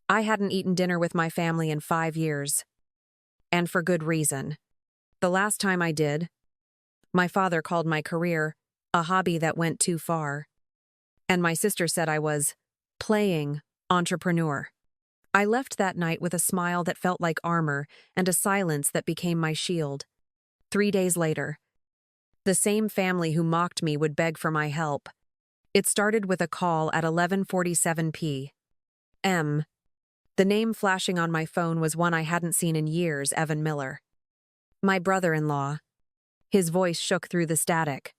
I hadn't eaten dinner with my family in 5 years, and for good reason. The last time I did, my father called my career a hobby that went too far, and my sister said I was playing entrepreneur. I left that night with a smile that felt like armor and a silence that became my shield. 3 days later, the same family who mocked me would beg for my help. It started with a call at 11:47 p.m. The name flashing on my phone was one I hadn't seen in years, Evan Miller. My brother-in-law. His voice shook through the static,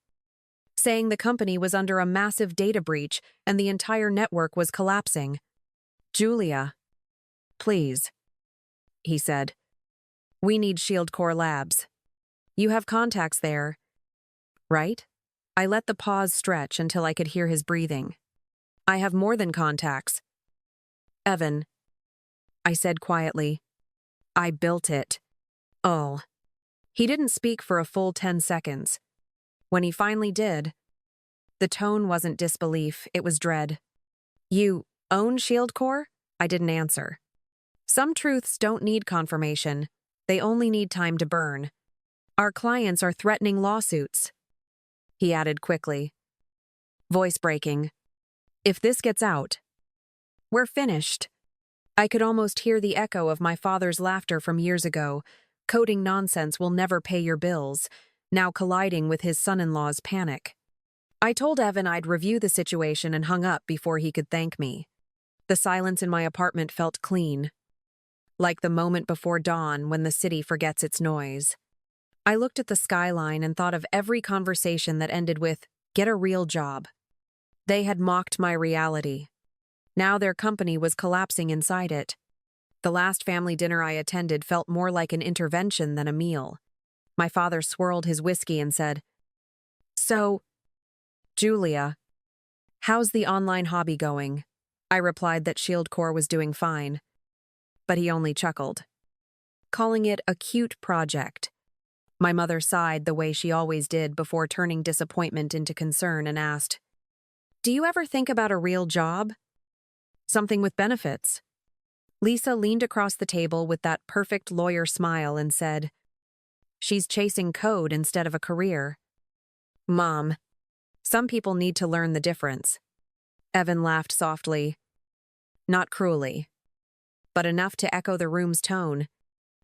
saying the company was under a massive data breach and the entire network was collapsing. "Julia, please," he said. "We need Shield Core Labs. You have contacts there, right?" I let the pause stretch until I could hear his breathing. "I have more than contacts. Evan," I said quietly. "I built it." "Oh." He didn't speak for a full 10 seconds. When he finally did, the tone wasn't disbelief, it was dread. "You own Shield Core?" I didn't answer. Some truths don't need confirmation. They only need time to burn. "Our clients are threatening lawsuits," he added quickly, voice breaking. "If this gets out, we're finished." I could almost hear the echo of my father's laughter from years ago. Coding nonsense will never pay your bills, now colliding with his son-in-law's panic. I told Evan I'd review the situation and hung up before he could thank me. The silence in my apartment felt clean, like the moment before dawn when the city forgets its noise. I looked at the skyline and thought of every conversation that ended with, "Get a real job." They had mocked my reality. Now their company was collapsing inside it. The last family dinner I attended felt more like an intervention than a meal. My father swirled his whiskey and said, "So, Julia, how's the online hobby going?" I replied that Shield Core was doing fine, but he only chuckled, calling it a cute project. My mother sighed the way she always did before turning disappointment into concern and asked, "Do you ever think about a real job? Something with benefits?" Lisa leaned across the table with that perfect lawyer smile and said, "She's chasing code instead of a career." "Mom, some people need to learn the difference." Evan laughed softly, not cruelly, but enough to echo the room's tone.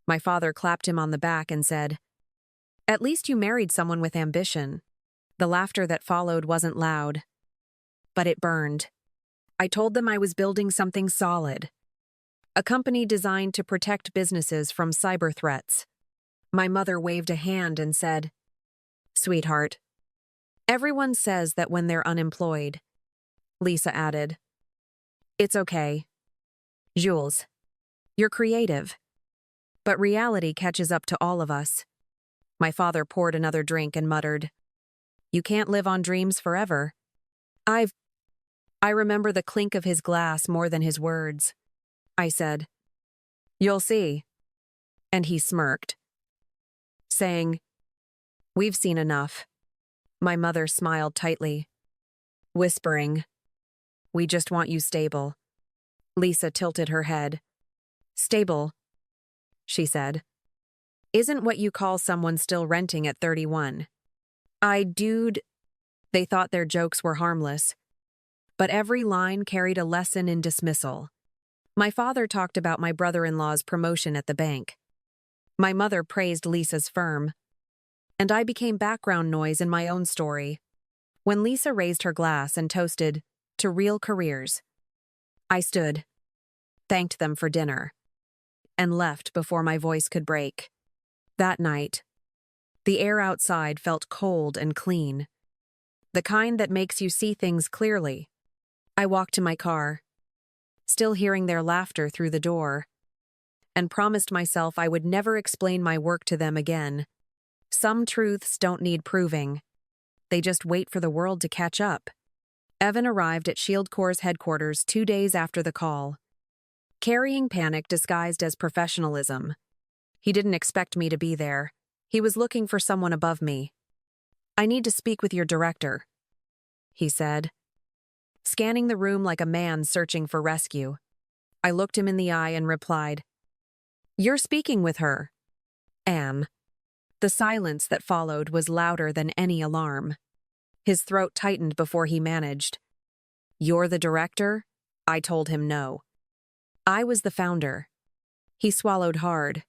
My father clapped him on the back and said, "At least you married someone with ambition." The laughter that followed wasn't loud, but it burned. I told them I was building something solid, a company designed to protect businesses from cyber threats. My mother waved a hand and said, "Sweetheart, everyone says that when they're unemployed." Lisa added, "It's okay. Jules, you're creative. But reality catches up to all of us." My father poured another drink and muttered, "You can't live on dreams forever." I remember the clink of his glass more than his words. I said, "You'll see." And he smirked, saying, "We've seen enough." My mother smiled tightly, whispering, "We just want you stable." Lisa tilted her head. "Stable," she said, "isn't what you call someone still renting at 31. Dude." They thought their jokes were harmless, but every line carried a lesson in dismissal. My father talked about my brother-in-law's promotion at the bank. My mother praised Lisa's firm, and I became background noise in my own story. When Lisa raised her glass and toasted to real careers, I stood, thanked them for dinner, and left before my voice could break. That night, the air outside felt cold and clean, the kind that makes you see things clearly. I walked to my car, still hearing their laughter through the door, and promised myself I would never explain my work to them again. Some truths don't need proving. They just wait for the world to catch up. Evan arrived at Shield Core's headquarters 2 days after the call, carrying panic disguised as professionalism. He didn't expect me to be there. He was looking for someone above me. "I need to speak with your director," he said, scanning the room like a man searching for rescue. I looked him in the eye and replied, "You're speaking with her, Anne." The silence that followed was louder than any alarm. His throat tightened before he managed. "You're the director?" I told him no. I was the founder. He swallowed hard,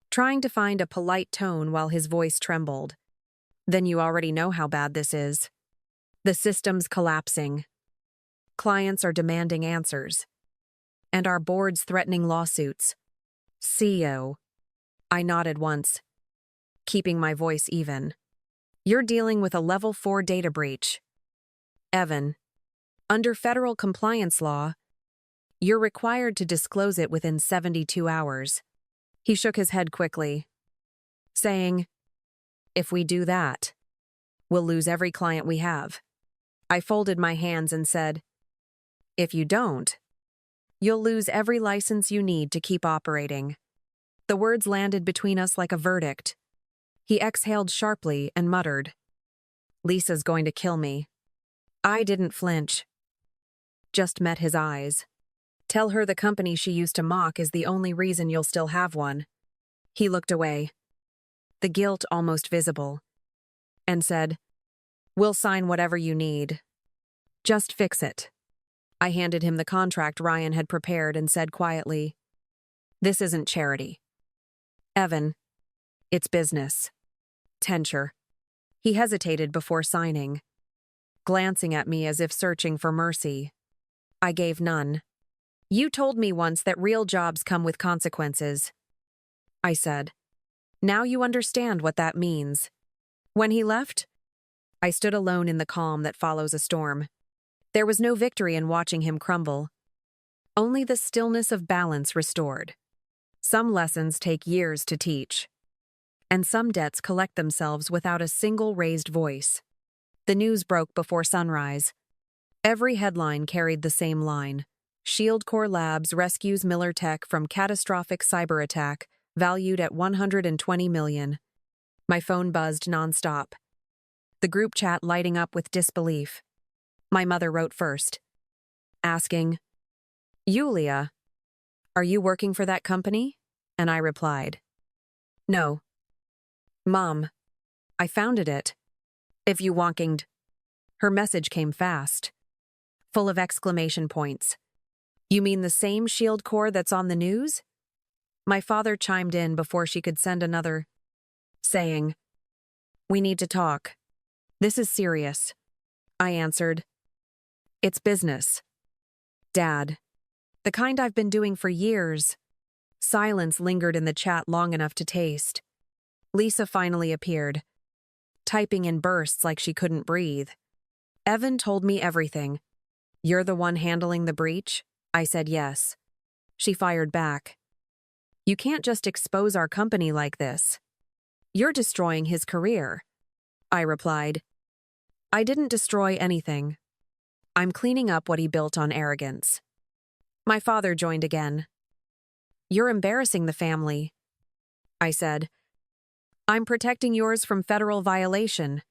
trying to find a polite tone while his voice trembled. "Then you already know how bad this is. The system's collapsing. Clients are demanding answers. And our board's threatening lawsuits. CEO." I nodded once, keeping my voice even. "You're dealing with a level 4 data breach. Evan, under federal compliance law, you're required to disclose it within 72 hours. He shook his head quickly, saying, "If we do that, we'll lose every client we have." I folded my hands and said, "If you don't, you'll lose every license you need to keep operating." The words landed between us like a verdict. He exhaled sharply and muttered, "Lisa's going to kill me." I didn't flinch, just met his eyes. "Tell her the company she used to mock is the only reason you'll still have one." He looked away, the guilt almost visible, and said, "We'll sign whatever you need. Just fix it." I handed him the contract Ryan had prepared and said quietly, "This isn't charity. Evan, it's business. Tenure." He hesitated before signing, glancing at me as if searching for mercy. I gave none. "You told me once that real jobs come with consequences," I said. "Now you understand what that means." When he left, I stood alone in the calm that follows a storm. There was no victory in watching him crumble, only the stillness of balance restored. Some lessons take years to teach, and some debts collect themselves without a single raised voice. The news broke before sunrise. Every headline carried the same line: Shield Core Labs rescues Miller Tech from catastrophic cyber attack, valued at $120 million. My phone buzzed nonstop, the group chat lighting up with disbelief. My mother wrote first, asking, "Yulia, are you working for that company?" And I replied, "No. Mom, I founded it. If you wonkinged." Her message came fast, full of exclamation points. "You mean the same Shield Core that's on the news?" My father chimed in before she could send another, saying, "We need to talk. This is serious." I answered, "It's business, Dad. The kind I've been doing for years." Silence lingered in the chat long enough to taste. Lisa finally appeared, typing in bursts like she couldn't breathe. "Evan told me everything. You're the one handling the breach?" I said yes. She fired back, "You can't just expose our company like this. You're destroying his career." I replied, "I didn't destroy anything. I'm cleaning up what he built on arrogance." My father joined again. "You're embarrassing the family," I said. "I'm protecting yours from federal violation."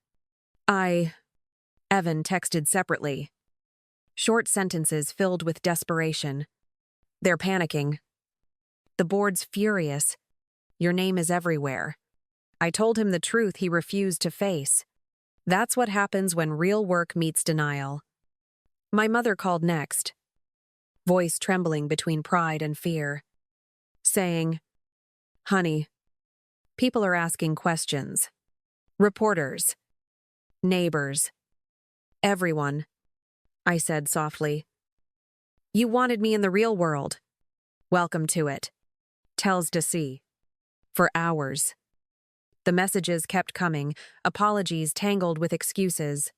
Evan texted separately, short sentences filled with desperation. "They're panicking. The board's furious. Your name is everywhere." I told him the truth he refused to face. That's what happens when real work meets denial. My mother called next, voice trembling between pride and fear, saying, "Honey, people are asking questions. Reporters, neighbors, everyone." I said softly, "You wanted me in the real world. Welcome to it. Tells to see." For hours. The messages kept coming, apologies tangled with excuses.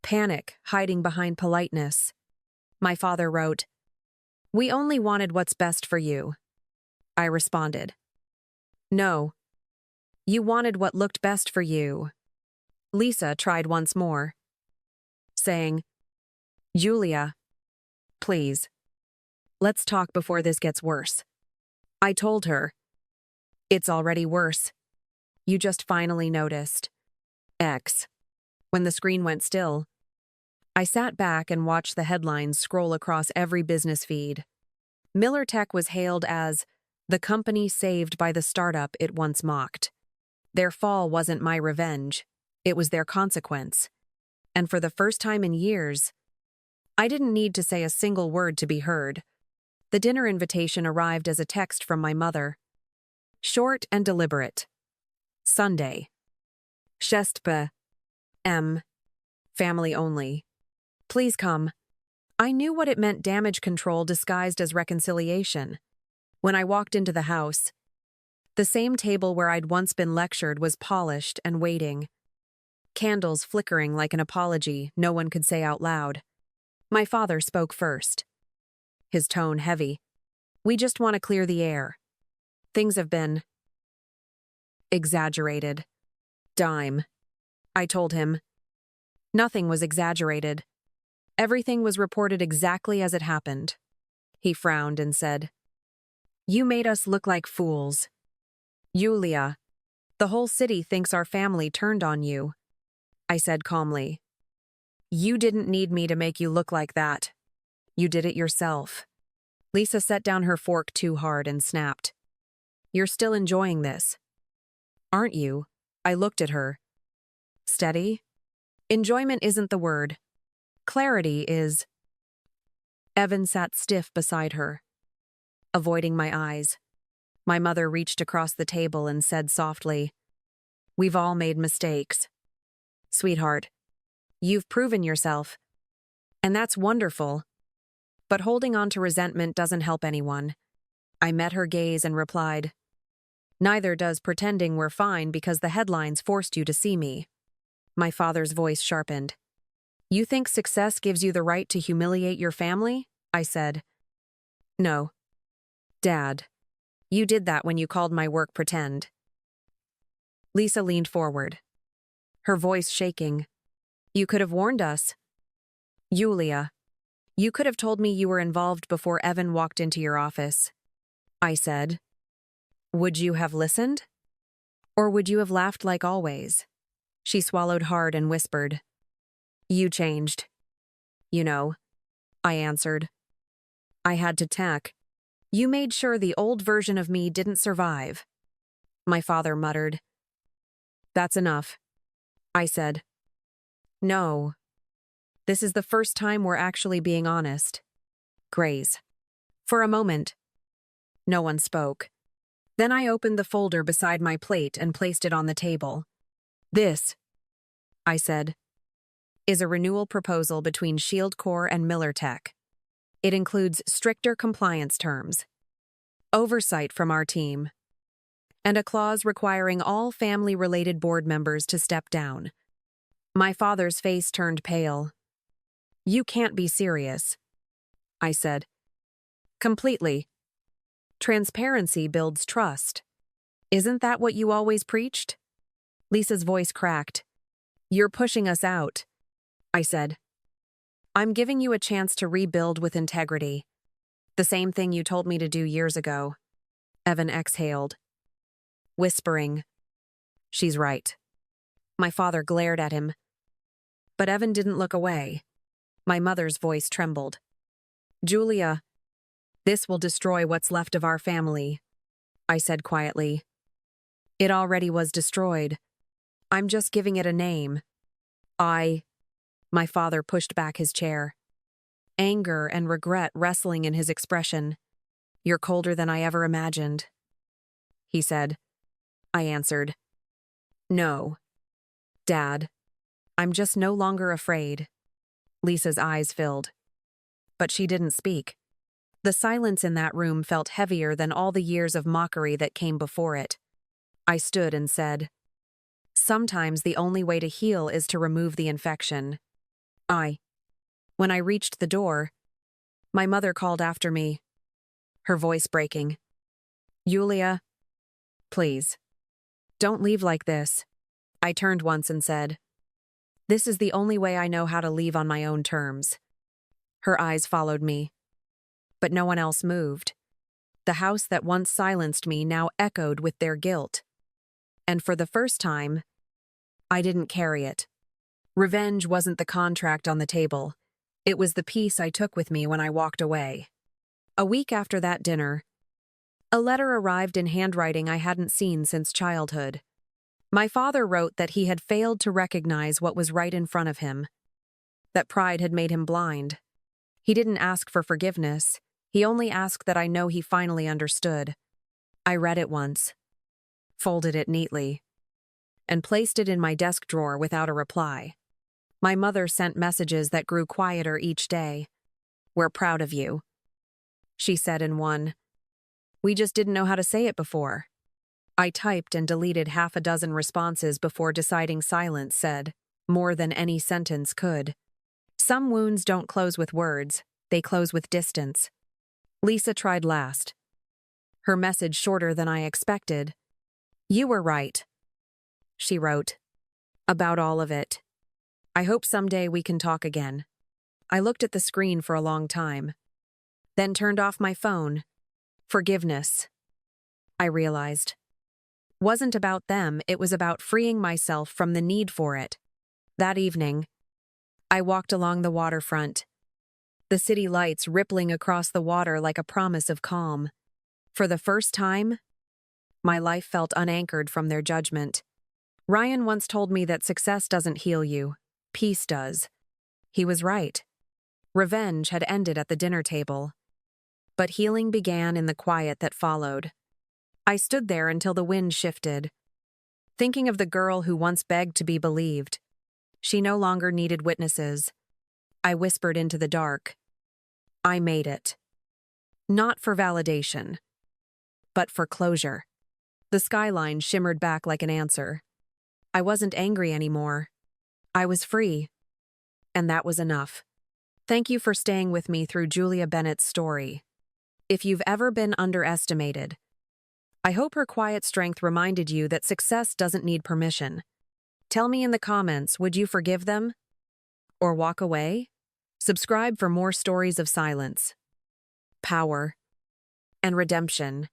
Panic hiding behind politeness. My father wrote, "We only wanted what's best for you." I responded, "No. You wanted what looked best for you." Lisa tried once more, saying, "Julia, please. Let's talk before this gets worse." I told her, "It's already worse. You just finally noticed." X. When the screen went still, I sat back and watched the headlines scroll across every business feed. Miller Tech was hailed as the company saved by the startup it once mocked. Their fall wasn't my revenge, it was their consequence. And for the first time in years, I didn't need to say a single word to be heard. The dinner invitation arrived as a text from my mother. Short and deliberate. Sunday. Chestpe. M. Family only. Please come. I knew what it meant, damage control disguised as reconciliation. When I walked into the house, the same table where I'd once been lectured was polished and waiting. Candles flickering like an apology no one could say out loud. My father spoke first. His tone heavy. We just want to clear the air. Things have been exaggerated. Dime. I told him. Nothing was exaggerated. Everything was reported exactly as it happened. He frowned and said, You made us look like fools. Yulia, the whole city thinks our family turned on you. I said calmly. You didn't need me to make you look like that. You did it yourself. Lisa set down her fork too hard and snapped. You're still enjoying this. Aren't you? I looked at her. Steady? Enjoyment isn't the word. Clarity is. Evan sat stiff beside her, avoiding my eyes. My mother reached across the table and said softly, We've all made mistakes. Sweetheart, you've proven yourself. And that's wonderful. But holding on to resentment doesn't help anyone. I met her gaze and replied, Neither does pretending we're fine because the headlines forced you to see me. My father's voice sharpened. You think success gives you the right to humiliate your family? I said. No. Dad, you did that when you called my work pretend. Lisa leaned forward, her voice shaking. You could have warned us. Yulia, you could have told me you were involved before Evan walked into your office. I said. Would you have listened? Or would you have laughed like always? She swallowed hard and whispered. You changed. You know, I answered. I had to tack. You made sure the old version of me didn't survive. My father muttered. That's enough. I said. No. This is the first time we're actually being honest. Graze. For a moment, no one spoke. Then I opened the folder beside my plate and placed it on the table. This, I said, is a renewal proposal between Shield Corps and Miller Tech. It includes stricter compliance terms, oversight from our team, and a clause requiring all family-related board members to step down. My father's face turned pale. You can't be serious, I said. Completely. Transparency builds trust. Isn't that what you always preached? Lisa's voice cracked. You're pushing us out, I said. I'm giving you a chance to rebuild with integrity. The same thing you told me to do years ago. Evan exhaled, whispering, She's right. My father glared at him. But Evan didn't look away. My mother's voice trembled. Julia, this will destroy what's left of our family, I said quietly. It already was destroyed. I'm just giving it a name. My father pushed back his chair, anger and regret wrestling in his expression. You're colder than I ever imagined, he said. I answered. No. Dad, I'm just no longer afraid. Lisa's eyes filled. But she didn't speak. The silence in that room felt heavier than all the years of mockery that came before it. I stood and said, Sometimes the only way to heal is to remove the infection. When I reached the door, my mother called after me, her voice breaking. Yulia, please, don't leave like this. I turned once and said, This is the only way I know how to leave on my own terms. Her eyes followed me. But no one else moved. The house that once silenced me now echoed with their guilt. And for the first time, I didn't carry it. Revenge wasn't the contract on the table. It was the peace I took with me when I walked away. A week after that dinner, a letter arrived in handwriting I hadn't seen since childhood. My father wrote that he had failed to recognize what was right in front of him, that pride had made him blind. He didn't ask for forgiveness. He only asked that I know he finally understood. I read it once, folded it neatly, and placed it in my desk drawer without a reply. My mother sent messages that grew quieter each day. "We're proud of you," she said in one. "We just didn't know how to say it before." I typed and deleted half a dozen responses before deciding silence said more than any sentence could. Some wounds don't close with words, they close with distance. Lisa tried last. Her message shorter than I expected. "You were right," she wrote. "About all of it. I hope someday we can talk again." I looked at the screen for a long time, then turned off my phone. Forgiveness, I realized, wasn't about them, it was about freeing myself from the need for it. That evening, I walked along the waterfront, the city lights rippling across the water like a promise of calm. For the first time, my life felt unanchored from their judgment. Ryan once told me that success doesn't heal you, peace does. He was right. Revenge had ended at the dinner table, but healing began in the quiet that followed. I stood there until the wind shifted, thinking of the girl who once begged to be believed. She no longer needed witnesses. I whispered into the dark. I made it. Not for validation, but for closure. The skyline shimmered back like an answer. I wasn't angry anymore. I was free. And that was enough. Thank you for staying with me through Julia Bennett's story. If you've ever been underestimated, I hope her quiet strength reminded you that success doesn't need permission. Tell me in the comments, would you forgive them? Or walk away? Subscribe for more stories of silence, power, and redemption.